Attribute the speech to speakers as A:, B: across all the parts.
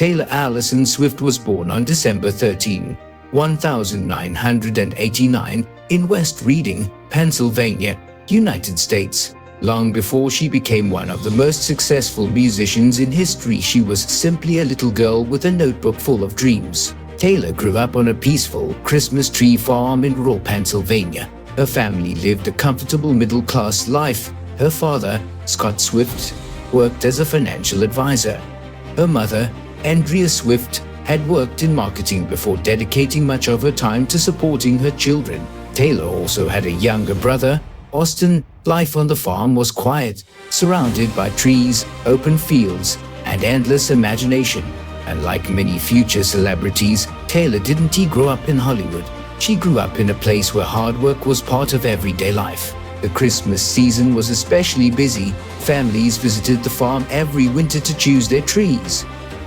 A: Taylor Allison Swift was born on December 13, 1989 in West Reading, Pennsylvania, United States. Long before she became one of the most successful musicians in history, she was simply a little girl with a notebook full of dreams. Taylor grew up on a peaceful Christmas tree farm in rural Pennsylvania. Her family lived a comfortable middle-class life. Her father, Scott Swift, worked as a financial advisor. Her mother, Andrea Swift, had worked in marketing before dedicating much of her time to supporting her children. Taylor also had a younger brother, Austin. Life on the farm was quiet, surrounded by trees, open fields, and endless imagination. And like many future celebrities, Taylor didn't grow up in Hollywood. She grew up in a place where hard work was part of everyday life. The Christmas season was especially busy. Families visited the farm every winter to choose their trees.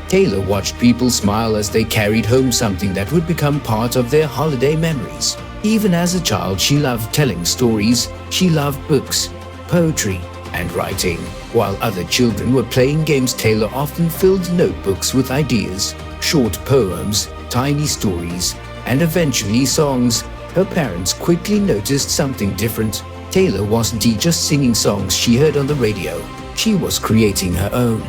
A: Taylor watched people smile as they carried home something that would become part of their holiday memories. Even as a child, she loved telling stories. She loved books, poetry, and writing. While other children were playing games, Taylor often filled notebooks with ideas, short poems, tiny stories, and eventually songs. Her parents quickly noticed something different. Taylor wasn't just singing songs she heard on the radio. She was creating her own.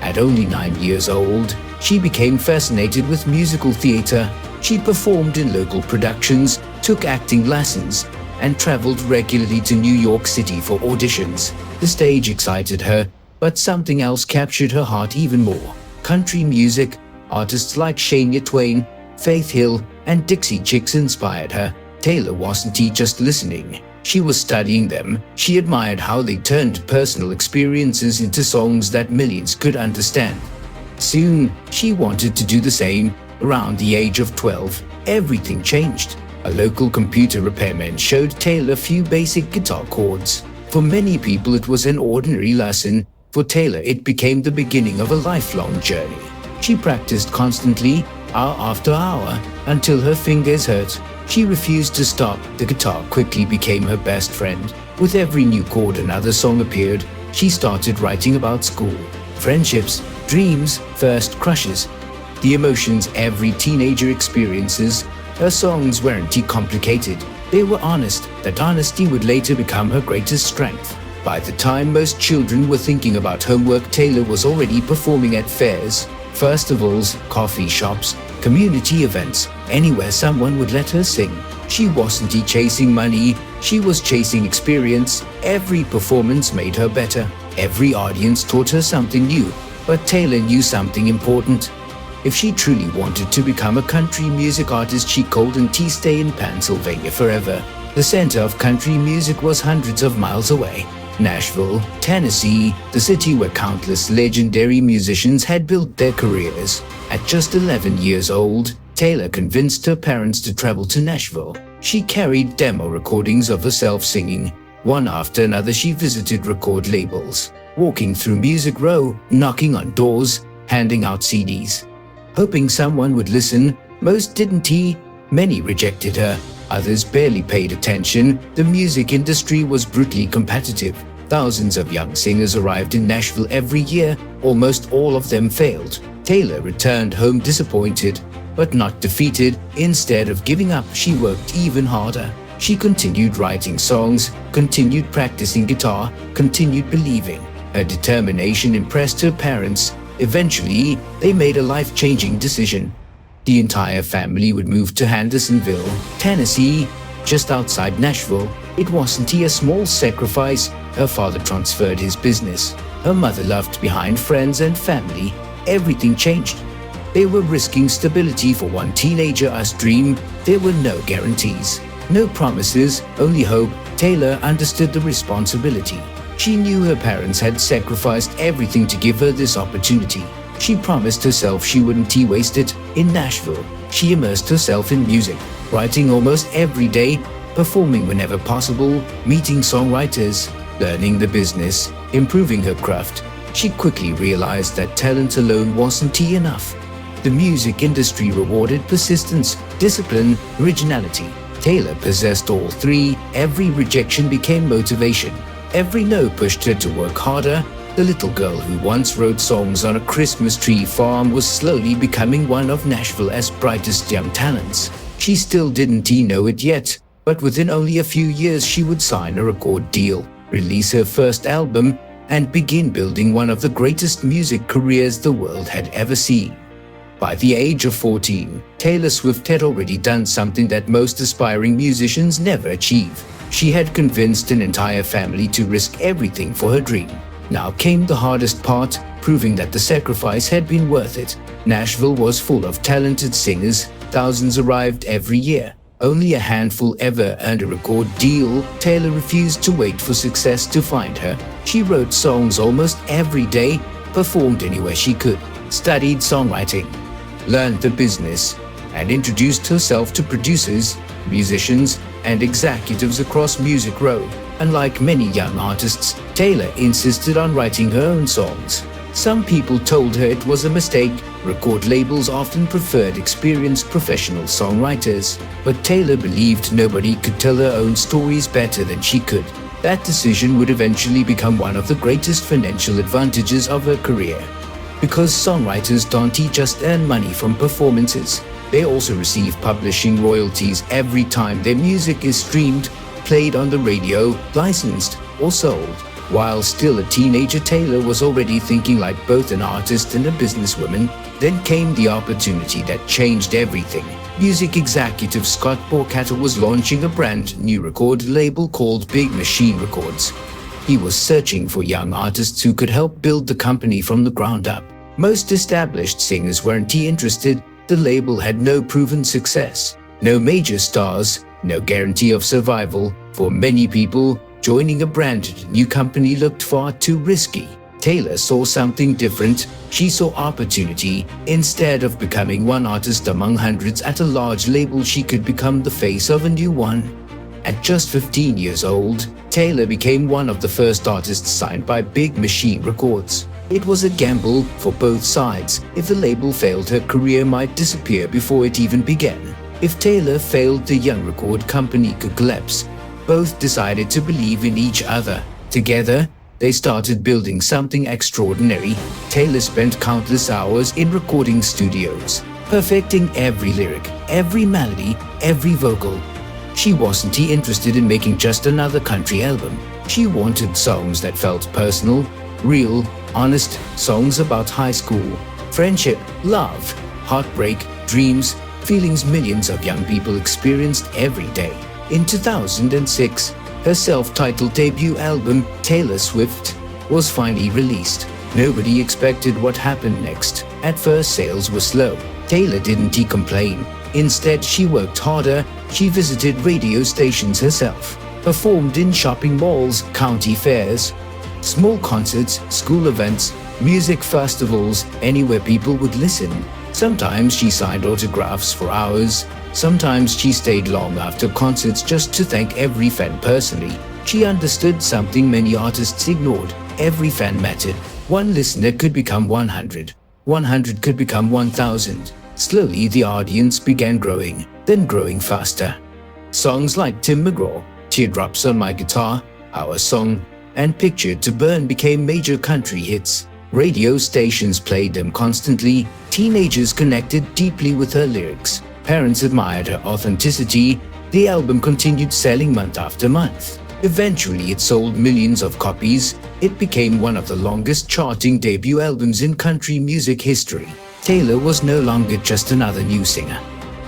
A: At only 9 years old, she became fascinated with musical theater. She performed in local productions, took acting lessons, and traveled regularly to New York City for auditions. The stage excited her, but something else captured her heart even more. Country music. Artists like Shania Twain, Faith Hill, and Dixie Chicks inspired her. Taylor wasn't just listening. She was studying them. She admired how they turned personal experiences into songs that millions could understand. Soon, she wanted to do the same. Around the age of 12, everything changed. A local computer repairman showed Taylor a few basic guitar chords. For many people, it was an ordinary lesson. For Taylor, it became the beginning of a lifelong journey. She practiced constantly, hour after hour, until her fingers hurt. She refused to stop. The guitar quickly became her best friend. With every new chord, another song appeared. She started writing about school, friendships, dreams, first crushes, the emotions every teenager experiences. Her songs weren't complicated. They were honest. That honesty would later become her greatest strength. By the time most children were thinking about homework, Taylor was already performing at fairs, festivals, coffee shops, community events, anywhere someone would let her sing. She wasn't chasing money, she was chasing experience. Every performance made her better. Every audience taught her something new. But Taylor knew something important. If she truly wanted to become a country music artist, she couldn't stay in Pennsylvania forever. The center of country music was hundreds of miles away. Nashville, Tennessee, the city where countless legendary musicians had built their careers. At just 11 years old, Taylor convinced her parents to travel to Nashville. She carried demo recordings of herself singing. One after another, she visited record labels, walking through Music Row, knocking on doors, handing out CDs, hoping someone would listen. Most didn't. Many rejected her. Others barely paid attention. The music industry was brutally competitive. Thousands of young singers arrived in Nashville every year. Almost all of them failed. Taylor returned home disappointed, but not defeated. Instead of giving up, she worked even harder. She continued writing songs, continued practicing guitar, continued believing. Her determination impressed her parents. Eventually, they made a life-changing decision. The entire family would move to Hendersonville, Tennessee, just outside Nashville. It wasn't a small sacrifice. Her father transferred his business. Her mother left behind friends and family. Everything changed. They were risking stability for one teenager's dream. There were no guarantees, no promises, only hope. Taylor understood the responsibility. She knew her parents had sacrificed everything to give her this opportunity. She promised herself she wouldn't waste it. In Nashville, she immersed herself in music, writing almost every day, performing whenever possible, meeting songwriters, learning the business, improving her craft. She quickly realized that talent alone wasn't enough. The music industry rewarded persistence, discipline, originality. Taylor possessed all three. Every rejection became motivation. Every no pushed her to work harder. The little girl who once wrote songs on a Christmas tree farm was slowly becoming one of Nashville's brightest young talents. She still didn't know it yet, but within only a few years she would sign a record deal, release her first album, and begin building one of the greatest music careers the world had ever seen. By the age of 14, Taylor Swift had already done something that most aspiring musicians never achieve. She had convinced an entire family to risk everything for her dream. Now came the hardest part, proving that the sacrifice had been worth it. Nashville was full of talented singers. Thousands arrived every year. Only a handful ever earned a record deal. Taylor refused to wait for success to find her. She wrote songs almost every day, performed anywhere she could, studied songwriting, learned the business, and introduced herself to producers, musicians, and executives across Music Row. Unlike many young artists, Taylor insisted on writing her own songs. Some people told her it was a mistake. Record labels often preferred experienced professional songwriters, but Taylor believed nobody could tell her own stories better than she could. That decision would eventually become one of the greatest financial advantages of her career. Because songwriters don't just earn money from performances, they also receive publishing royalties every time their music is streamed, played on the radio, licensed, or sold. While still a teenager, Taylor was already thinking like both an artist and a businesswoman. Then came the opportunity that changed everything. Music executive Scott Borkattle was launching a brand new record label called Big Machine Records. He was searching for young artists who could help build the company from the ground up. Most established singers weren't interested. The label had no proven success, no major stars, no guarantee of survival. For many people, joining a brand new company looked far too risky. Taylor saw something different. She saw opportunity. Instead of becoming one artist among hundreds at a large label, she could become the face of a new one. At just 15 years old, Taylor became one of the first artists signed by Big Machine Records. It was a gamble for both sides. If the label failed, her career might disappear before it even began. If Taylor failed, the young record company could collapse. Both decided to believe in each other. Together, they started building something extraordinary. Taylor spent countless hours in recording studios, perfecting every lyric, every melody, every vocal. She wasn't interested in making just another country album. She wanted songs that felt personal, real, honest, songs about high school, friendship, love, heartbreak, dreams, feelings millions of young people experienced every day. In 2006, her self-titled debut album, Taylor Swift, was finally released. Nobody expected what happened next. At first, sales were slow. Taylor didn't complain. Instead, she worked harder. She visited radio stations herself, performed in shopping malls, county fairs, small concerts, school events, music festivals, anywhere people would listen. Sometimes she signed autographs for hours. Sometimes she stayed long after concerts just to thank every fan personally. She understood something many artists ignored. Every fan mattered. One listener could become 100. 100 could become 1,000. Slowly, the audience began growing, then growing faster. Songs like Tim McGraw, Teardrops on My Guitar, Our Song, and Picture to Burn became major country hits. Radio stations played them constantly. Teenagers connected deeply with her lyrics. Parents admired her authenticity. The album continued selling month after month. Eventually, it sold millions of copies. It became one of the longest charting debut albums in country music history. Taylor was no longer just another new singer.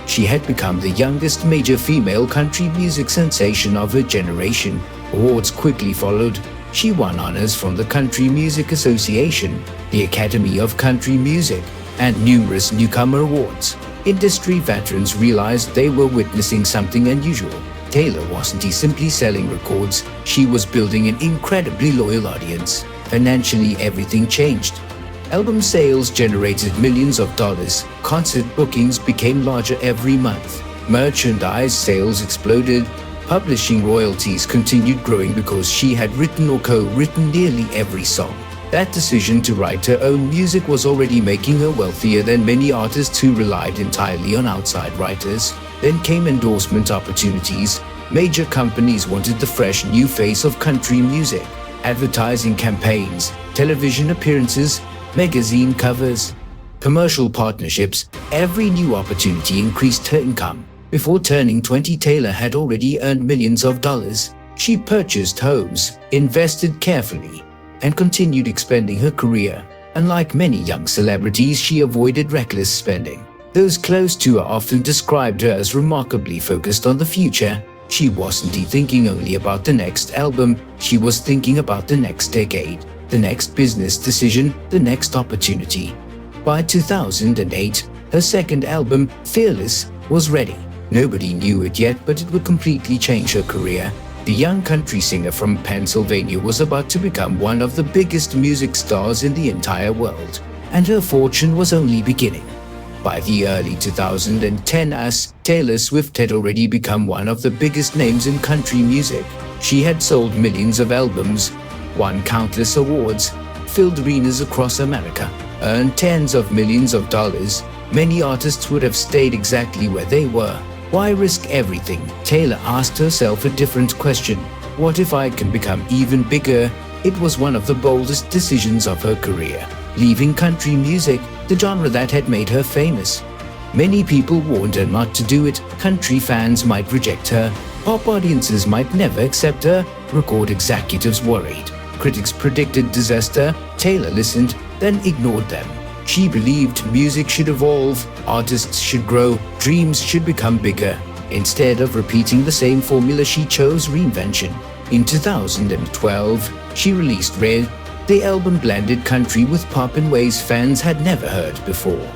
A: She had become the youngest major female country music sensation of her generation. Awards quickly followed. She won honors from the Country Music Association, the Academy of Country Music, and numerous newcomer awards. Industry veterans realized they were witnessing something unusual. Taylor wasn't simply selling records, she was building an incredibly loyal audience. Financially, everything changed. Album sales generated millions of dollars. Concert bookings became larger every month. Merchandise sales exploded. Publishing royalties continued growing because she had written or co-written nearly every song. That decision to write her own music was already making her wealthier than many artists who relied entirely on outside writers. Then came endorsement opportunities. Major companies wanted the fresh new face of country music. Advertising campaigns, television appearances, magazine covers, commercial partnerships. Every new opportunity increased her income. Before turning 20, Taylor had already earned millions of dollars. She purchased homes, invested carefully, and continued expanding her career. Unlike many young celebrities, she avoided reckless spending. Those close to her often described her as remarkably focused on the future. She wasn't thinking only about the next album, she was thinking about the next decade, the next business decision, the next opportunity. By 2008, her second album, Fearless, was ready. Nobody knew it yet, but it would completely change her career. The young country singer from Pennsylvania was about to become one of the biggest music stars in the entire world, and her fortune was only beginning. By the early 2010s, Taylor Swift had already become one of the biggest names in country music. She had sold millions of albums, won countless awards, filled arenas across America, earned tens of millions of dollars. Many artists would have stayed exactly where they were. Why risk everything? Taylor asked herself a different question. What if I can become even bigger? It was one of the boldest decisions of her career. Leaving country music, the genre that had made her famous. Many people warned her not to do it. Country fans might reject her. Pop audiences might never accept her. Record executives worried. Critics predicted disaster. Taylor listened, then ignored them. She believed music should evolve, artists should grow, dreams should become bigger. Instead of repeating the same formula, she chose reinvention. In 2012, she released Red. The album blended country with pop in ways fans had never heard before.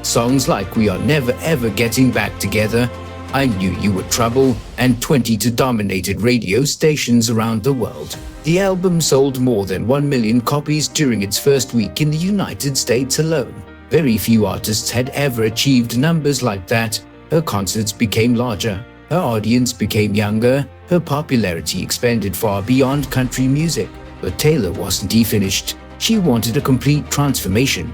A: Songs like We Are Never Ever Getting Back Together, I Knew You Were Trouble, and 22 dominated radio stations around the world. The album sold more than 1 million copies during its first week in the United States alone. Very few artists had ever achieved numbers like that. Her concerts became larger, her audience became younger, her popularity expanded far beyond country music. But Taylor wasn't finished. She wanted a complete transformation.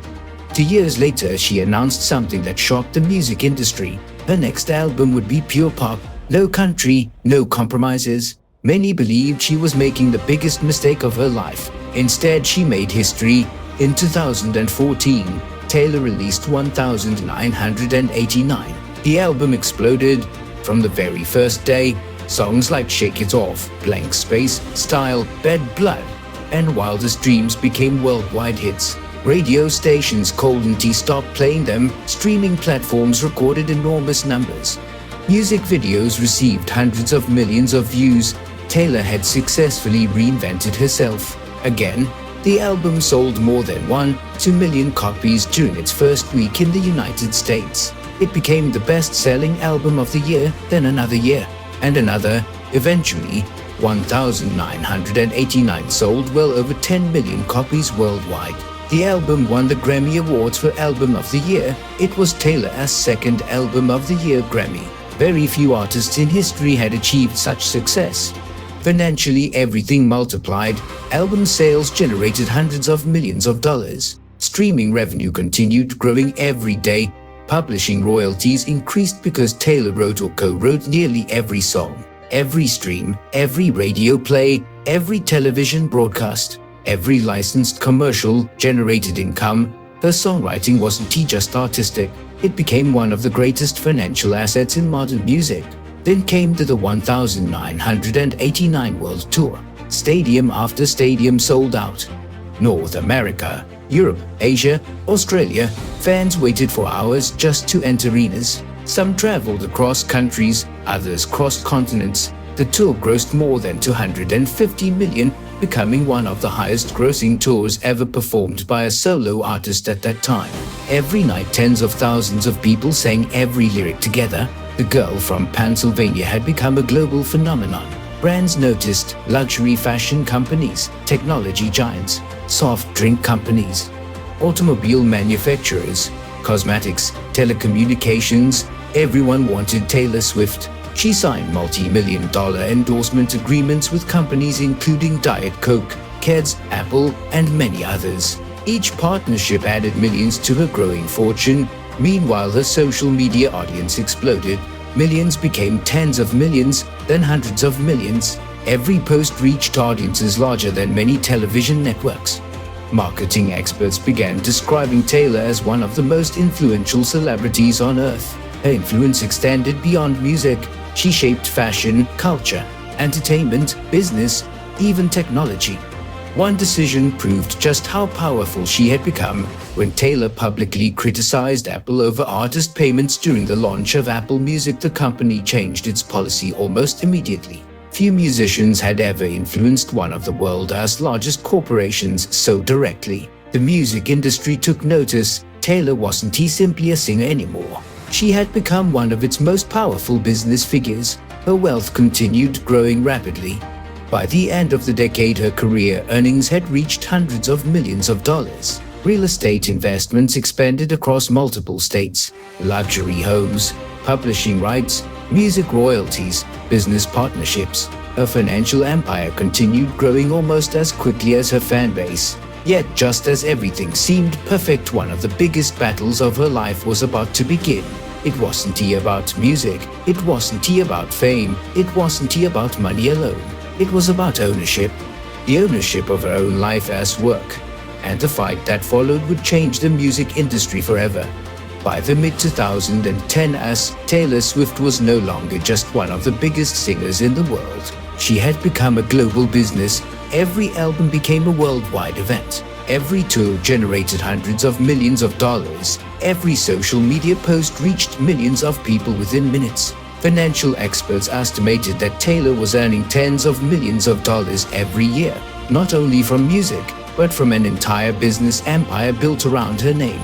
A: 2 years later, she announced something that shocked the music industry. Her next album would be pure pop, no country, no compromises. Many believed she was making the biggest mistake of her life. Instead, she made history. In 2014, Taylor released 1989. The album exploded. From the very first day, songs like Shake It Off, Blank Space, Style, Bad Blood, and Wildest Dreams became worldwide hits. Radio stations couldn't stop playing them. Streaming platforms recorded enormous numbers. Music videos received hundreds of millions of views. Taylor had successfully reinvented herself. Again, the album sold more than 2 million copies during its first week in the United States. It became the best-selling album of the year, then another year, and another. Eventually, 1989 sold well over 10 million copies worldwide. The album won the Grammy Awards for Album of the Year. It was Taylor's second Album of the Year Grammy. Very few artists in history had achieved such success. Financially, everything multiplied. Album sales generated hundreds of millions of dollars. Streaming revenue continued growing every day. Publishing royalties increased because Taylor wrote or co-wrote nearly every song, every stream, every radio play, every television broadcast, every licensed commercial generated income. Her songwriting wasn't just artistic, it became one of the greatest financial assets in modern music. Then came the 1989 World Tour. Stadium after stadium sold out. North America, Europe, Asia, Australia, fans waited for hours just to enter arenas. Some traveled across countries, others crossed continents. The tour grossed more than $250 million, becoming one of the highest-grossing tours ever performed by a solo artist at that time. Every night, tens of thousands of people sang every lyric together. The girl from Pennsylvania had become a global phenomenon. Brands noticed, luxury fashion companies, technology giants, soft drink companies, automobile manufacturers, cosmetics, telecommunications. Everyone wanted Taylor Swift. She signed multi-million-dollar endorsement agreements with companies including Diet Coke, Keds, Apple, and many others. Each partnership added millions to her growing fortune. Meanwhile, her social media audience exploded. Millions became tens of millions, then hundreds of millions. Every post reached audiences larger than many television networks. Marketing experts began describing Taylor as one of the most influential celebrities on earth. Her influence extended beyond music. She shaped fashion, culture, entertainment, business, even technology. One decision proved just how powerful she had become when Taylor publicly criticized Apple over artist payments during the launch of Apple Music. The company changed its policy almost immediately. Few musicians had ever influenced one of the world's largest corporations so directly. The music industry took notice. Taylor wasn't simply a singer anymore. She had become one of its most powerful business figures. Her wealth continued growing rapidly. By the end of the decade, her career earnings had reached hundreds of millions of dollars. Real estate investments expanded across multiple states. Luxury homes, publishing rights, music royalties, business partnerships. Her financial empire continued growing almost as quickly as her fan base. Yet, just as everything seemed perfect, one of the biggest battles of her life was about to begin. It wasn't about music, it wasn't about fame, it wasn't about money alone. It was about ownership. The ownership of her own life as work. And the fight that followed would change the music industry forever. By the mid-2010s, Taylor Swift was no longer just one of the biggest singers in the world. She had become a global business. Every album became a worldwide event. Every tour generated hundreds of millions of dollars. Every social media post reached millions of people within minutes. Financial experts estimated that Taylor was earning tens of millions of dollars every year, not only from music, but from an entire business empire built around her name.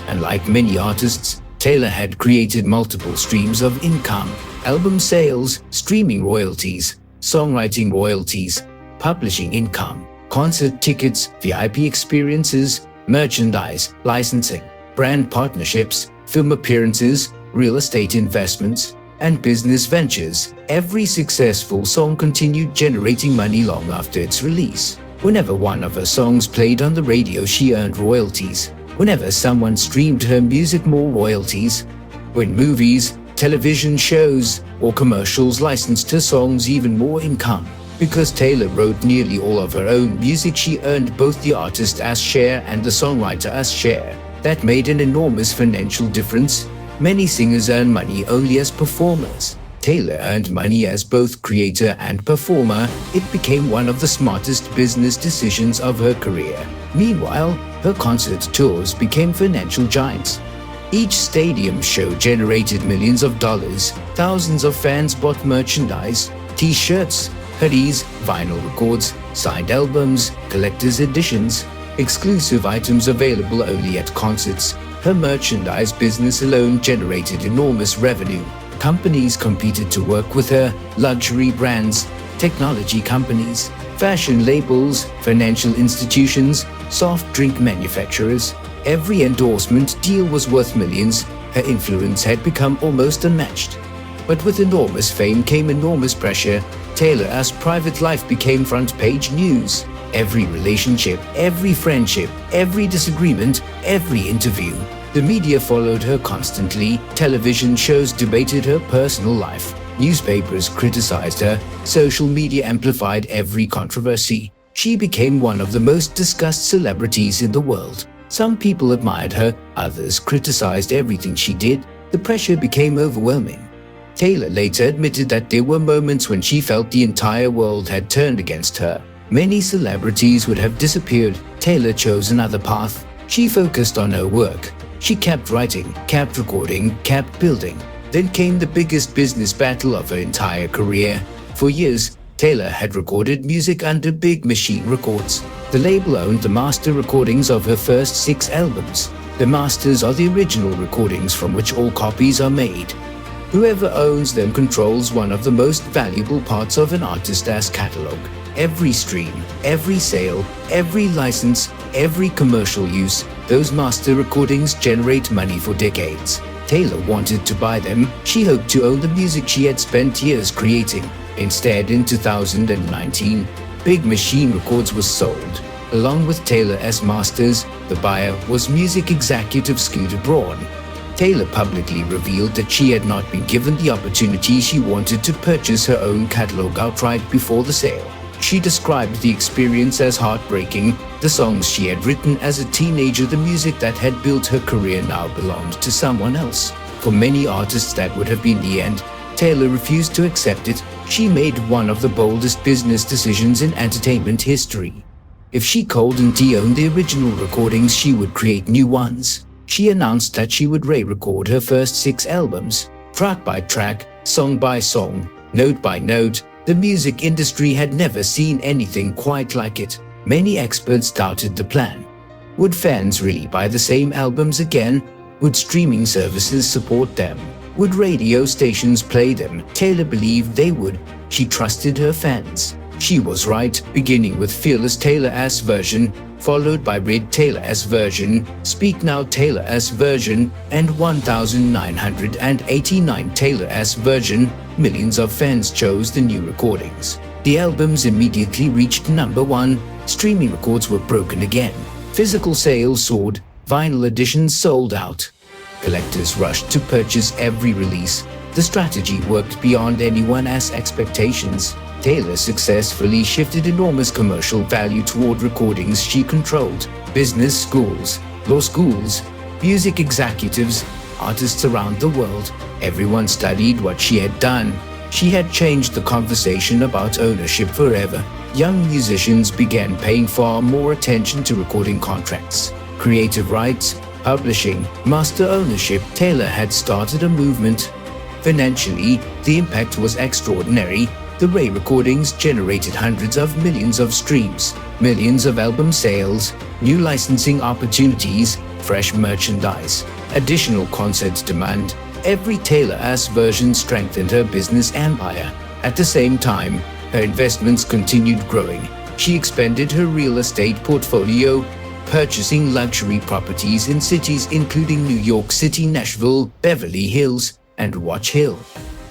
A: And like many artists, Taylor had created multiple streams of income: album sales, streaming royalties, songwriting royalties, publishing income, concert tickets, VIP experiences, merchandise, licensing, brand partnerships, film appearances, real estate investments, and business ventures. Every successful song continued generating money long after its release. Whenever one of her songs played on the radio, she earned royalties. Whenever someone streamed her music, more royalties. When movies, television shows, or commercials licensed her songs, even more income. Because Taylor wrote nearly all of her own music, she earned both the artist's share and the songwriter's share. That made an enormous financial difference. Many singers earn money only as performers. Taylor earned money as both creator and performer. It became one of the smartest business decisions of her career. Meanwhile, her concert tours became financial giants. Each stadium show generated millions of dollars. Thousands of fans bought merchandise, t-shirts, hoodies, vinyl records, signed albums, collector's editions, exclusive items available only at concerts. Her merchandise business alone generated enormous revenue. Companies competed to work with her: luxury brands, technology companies, fashion labels, financial institutions, soft drink manufacturers. Every endorsement deal was worth millions. Her influence had become almost unmatched. But with enormous fame came enormous pressure. Taylor's private life became front-page news. Every relationship, every friendship, every disagreement, every interview. The media followed her constantly. Television shows debated her personal life. Newspapers criticized her. Social media amplified every controversy. She became one of the most discussed celebrities in the world. Some people admired her, others criticized everything she did. The pressure became overwhelming. Taylor later admitted that there were moments when she felt the entire world had turned against her. Many celebrities would have disappeared. Taylor chose another path. She focused on her work. She kept writing, kept recording, kept building. Then came the biggest business battle of her entire career. For years, Taylor had recorded music under Big Machine Records. The label owned the master recordings of her first 6 albums. The masters are the original recordings from which all copies are made. Whoever owns them controls one of the most valuable parts of an artist's catalog. Every stream, every sale, every license, every commercial use, those master recordings generate money for decades. Taylor wanted to buy them. She hoped to own the music she had spent years creating. Instead, in 2019, Big Machine Records was sold. Along with Taylor as masters, the buyer was music executive Scooter Braun. Taylor publicly revealed that she had not been given the opportunity she wanted to purchase her own catalog outright before the sale. She described the experience as heartbreaking. The songs she had written as a teenager, the music that had built her career, now belonged to someone else. For many artists, that would have been the end. Taylor refused to accept it. She made one of the boldest business decisions in entertainment history. If she couldn't de-own the original recordings, she would create new ones. She announced that she would re-record her first 6 albums, track by track, song by song, note by note. The music industry had never seen anything quite like it. Many experts doubted the plan. Would fans really buy the same albums again? Would streaming services support them? Would radio stations play them? Taylor believed they would. She trusted her fans. She was right, beginning with Fearless Taylor-S version, followed by Red Taylor-S version, Speak Now Taylor-S version, and 1989 Taylor-S version. Millions of fans chose the new recordings. The albums immediately reached number 1. Streaming records were broken again. Physical sales soared. Vinyl editions sold out. Collectors rushed to purchase every release. The strategy worked beyond anyone's expectations. Taylor successfully shifted enormous commercial value toward recordings she controlled. Business schools, law schools, music executives, artists around the world, everyone studied what she had done. She had changed the conversation about ownership forever. Young musicians began paying far more attention to recording contracts, creative rights, publishing, master ownership. Taylor had started a movement. Financially, the impact was extraordinary. The Ray recordings generated hundreds of millions of streams, millions of album sales, new licensing opportunities, fresh merchandise, additional concert demand. Every Taylor-S version strengthened her business empire. At the same time, her investments continued growing. She expanded her real estate portfolio, purchasing luxury properties in cities including New York City, Nashville, Beverly Hills, and Watch Hill.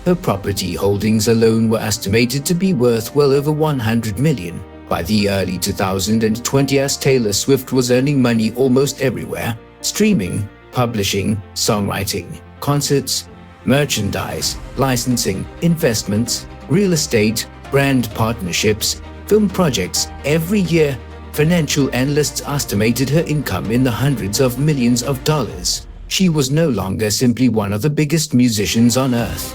A: Her property holdings alone were estimated to be worth well over $100 million. By the early 2020s, Taylor Swift was earning money almost everywhere: streaming, publishing, songwriting, concerts, merchandise, licensing, investments, real estate, brand partnerships, film projects. Every year, financial analysts estimated her income in the hundreds of millions of dollars. She was no longer simply one of the biggest musicians on earth.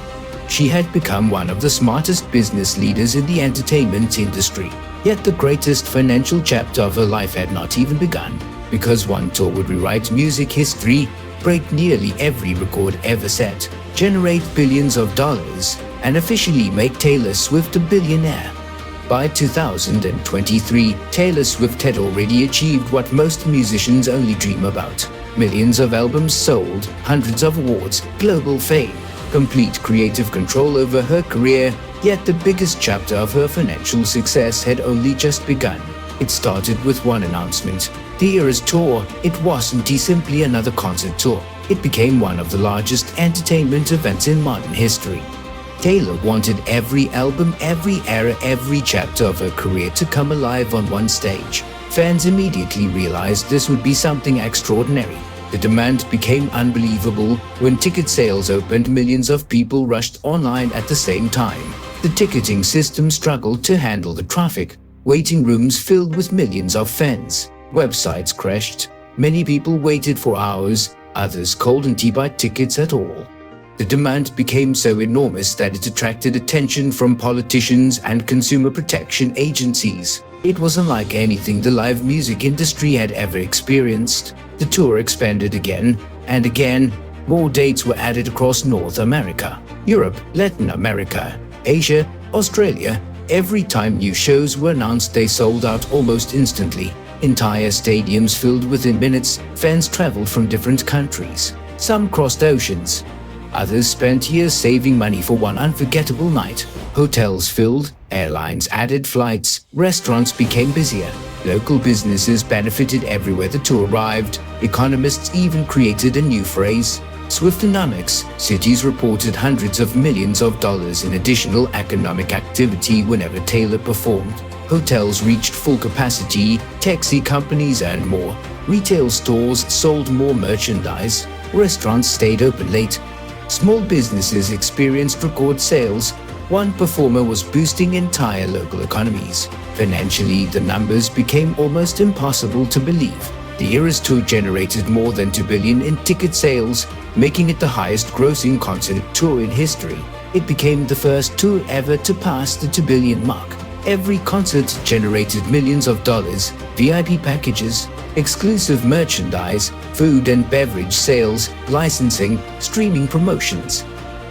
A: She had become one of the smartest business leaders in the entertainment industry. Yet the greatest financial chapter of her life had not even begun, because one tour would rewrite music history, break nearly every record ever set, generate billions of dollars, and officially make Taylor Swift a billionaire. By 2023, Taylor Swift had already achieved what most musicians only dream about: millions of albums sold, hundreds of awards, global fame, complete creative control over her career. Yet the biggest chapter of her financial success had only just begun. It started with one announcement: the Eras Tour. It wasn't simply another concert tour. It became one of the largest entertainment events in modern history. Taylor wanted every album, every era, every chapter of her career to come alive on one stage. Fans immediately realized this would be something extraordinary. The demand became unbelievable. When ticket sales opened, millions of people rushed online at the same time. The ticketing system struggled to handle the traffic. Waiting rooms filled with millions of fans. Websites crashed. Many people waited for hours. Others couldn't buy tickets at all. The demand became so enormous that it attracted attention from politicians and consumer protection agencies. It was unlike anything the live music industry had ever experienced. The tour expanded again and again. More dates were added across North America, Europe, Latin America, Asia, Australia. Every time new shows were announced, they sold out almost instantly. Entire stadiums filled within minutes. Fans traveled from different countries. Some crossed oceans. Others spent years saving money for one unforgettable night. Hotels filled, airlines added flights, restaurants became busier. Local businesses benefited everywhere the tour arrived. Economists even created a new phrase: Swiftonomics. Cities reported hundreds of millions of dollars in additional economic activity whenever Taylor performed. Hotels reached full capacity, taxi companies earned more, retail stores sold more merchandise, restaurants stayed open late. Small businesses experienced record sales. One performer was boosting entire local economies. Financially, the numbers became almost impossible to believe. The Eras Tour generated more than $2 billion in ticket sales, making it the highest grossing concert tour in history. It became the first tour ever to pass the $2 billion mark. Every concert generated millions of dollars, VIP packages, exclusive merchandise, food and beverage sales, licensing, streaming promotions.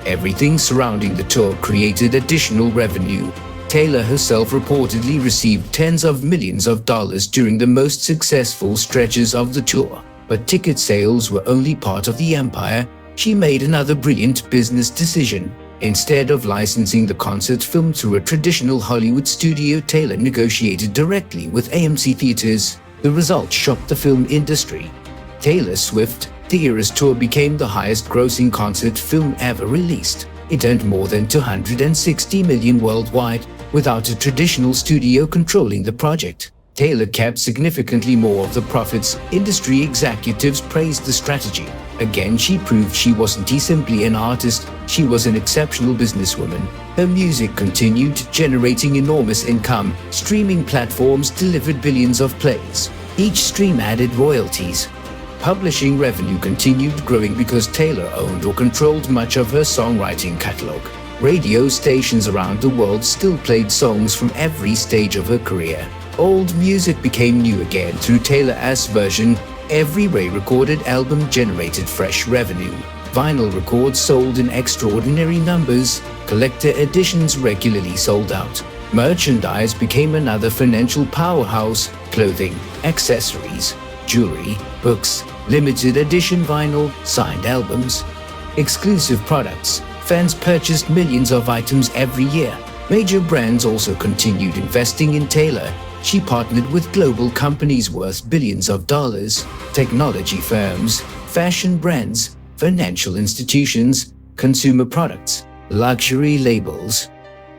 A: Everything surrounding the tour created additional revenue. Taylor herself reportedly received tens of millions of dollars during the most successful stretches of the tour. But ticket sales were only part of the empire. She made another brilliant business decision. Instead of licensing the concert film through a traditional Hollywood studio, Taylor negotiated directly with AMC Theaters. The result shocked the film industry. Taylor Swift, The Eras Tour became the highest-grossing concert film ever released. It earned more than $260 million worldwide, without a traditional studio controlling the project. Taylor kept significantly more of the profits. Industry executives praised the strategy. Again, she proved she wasn't simply an artist, she was an exceptional businesswoman. Her music continued generating enormous income. Streaming platforms delivered billions of plays. Each stream added royalties. Publishing revenue continued growing because Taylor owned or controlled much of her songwriting catalog. Radio stations around the world still played songs from every stage of her career. Old music became new again through Taylor's version. Every re-recorded album generated fresh revenue. Vinyl records sold in extraordinary numbers. Collector editions regularly sold out. Merchandise became another financial powerhouse. Clothing, accessories, jewelry, books, limited edition vinyl, signed albums, exclusive products. Fans purchased millions of items every year. Major brands also continued investing in Taylor. She partnered with global companies worth billions of dollars, technology firms, fashion brands, financial institutions, consumer products, luxury labels.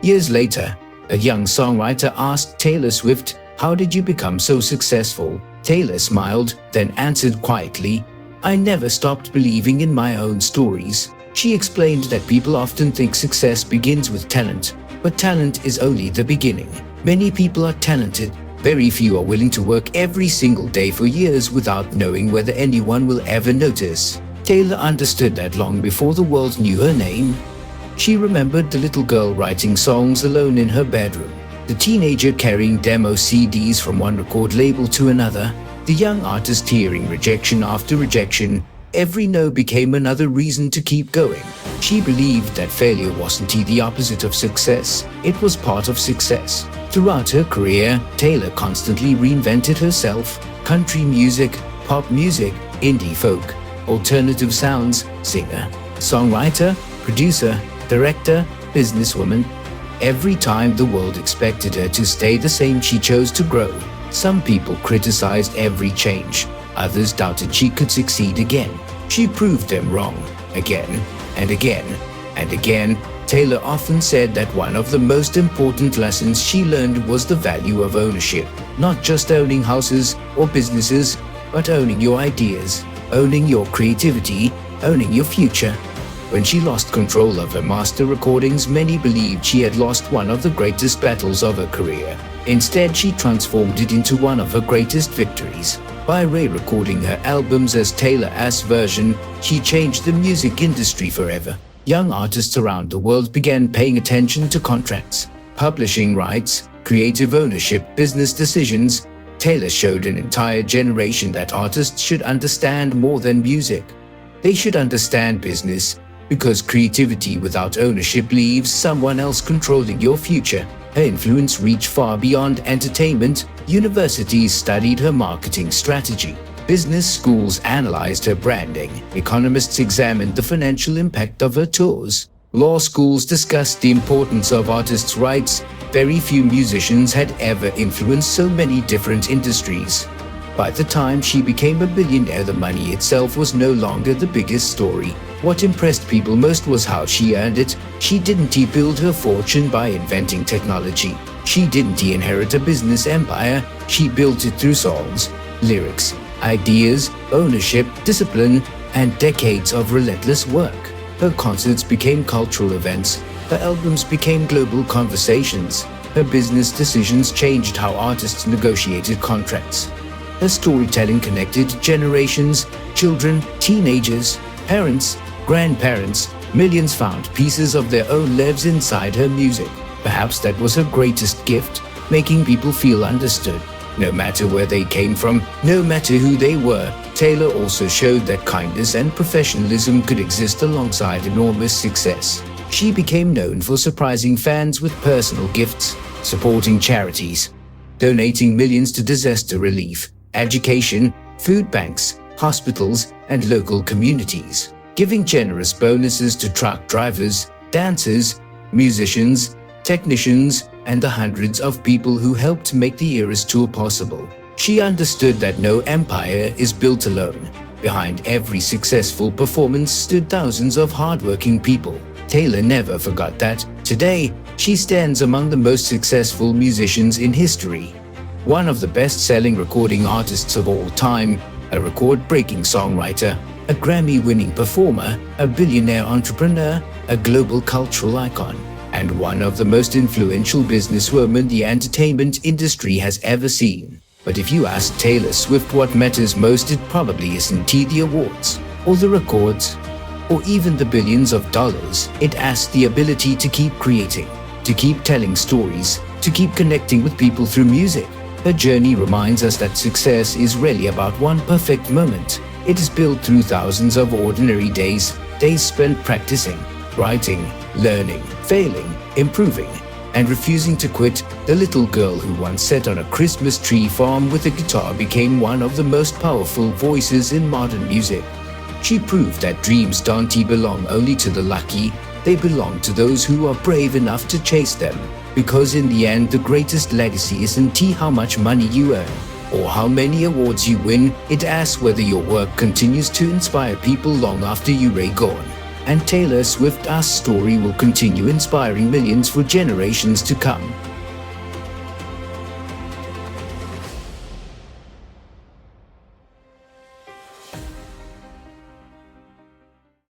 A: Years later, a young songwriter asked Taylor Swift, "How did you become so successful?" Taylor smiled, then answered quietly, "I never stopped believing in my own stories." She explained that people often think success begins with talent, but talent is only the beginning. Many people are talented. Very few are willing to work every single day for years without knowing whether anyone will ever notice. Taylor understood that long before the world knew her name. She remembered the little girl writing songs alone in her bedroom, the teenager carrying demo CDs from one record label to another, the young artist hearing rejection after rejection. Every no became another reason to keep going. She believed that failure wasn't the opposite of success, it was part of success. Throughout her career, Taylor constantly reinvented herself. Country music, pop music, indie folk, alternative sounds, singer, songwriter, producer, director, businesswoman. Every time the world expected her to stay the same, she chose to grow. Some people criticized every change. Others doubted she could succeed again. She proved them wrong, again and again and again. Taylor often said that one of the most important lessons she learned was the value of ownership. Not just owning houses or businesses, but owning your ideas, owning your creativity, owning your future. When she lost control of her master recordings, many believed she had lost one of the greatest battles of her career. Instead, she transformed it into one of her greatest victories. By re-recording her albums as Taylor's version, she changed the music industry forever. Young artists around the world began paying attention to contracts, publishing rights, creative ownership, business decisions. Taylor showed an entire generation that artists should understand more than music. They should understand business, because creativity without ownership leaves someone else controlling your future. Her influence reached far beyond entertainment. Universities studied her marketing strategy. Business schools analyzed her branding. Economists examined the financial impact of her tours. Law schools discussed the importance of artists' rights. Very few musicians had ever influenced so many different industries. By the time she became a billionaire, the money itself was no longer the biggest story. What impressed people most was how she earned it. She didn't build her fortune by inventing technology. She didn't inherit a business empire. She built it through songs, lyrics, ideas, ownership, discipline, and decades of relentless work. Her concerts became cultural events. Her albums became global conversations. Her business decisions changed how artists negotiated contracts. Her storytelling connected generations, children, teenagers, parents, grandparents. Millions found pieces of their own lives inside her music. Perhaps that was her greatest gift, making people feel understood. No matter where they came from, no matter who they were, Taylor also showed that kindness and professionalism could exist alongside enormous success. She became known for surprising fans with personal gifts, supporting charities, donating millions to disaster relief, education, food banks, hospitals, and local communities, giving generous bonuses to truck drivers, dancers, musicians, technicians, and the hundreds of people who helped make the Eras Tour possible. She understood that no empire is built alone. Behind every successful performance stood thousands of hardworking people. Taylor never forgot that. Today, she stands among the most successful musicians in history. One of the best-selling recording artists of all time, a record-breaking songwriter, a Grammy-winning performer, a billionaire entrepreneur, a global cultural icon, and one of the most influential businesswomen the entertainment industry has ever seen. But if you ask Taylor Swift what matters most, it probably isn't the awards, or the records, or even the billions of dollars. It asks the ability to keep creating, to keep telling stories, to keep connecting with people through music. Her journey reminds us that success is rarely about one perfect moment. It is built through thousands of ordinary days spent practicing, writing, learning, failing, improving, and refusing to quit. The little girl who once sat on a Christmas tree farm with a guitar became one of the most powerful voices in modern music. She proved that dreams don't belong only to the lucky, they belong to those who are brave enough to chase them. Because in the end, the greatest legacy isn't how much money you earn or how many awards you win. It asks whether your work continues to inspire people long after you're gone. And Taylor Swift's story will continue inspiring millions for generations to come.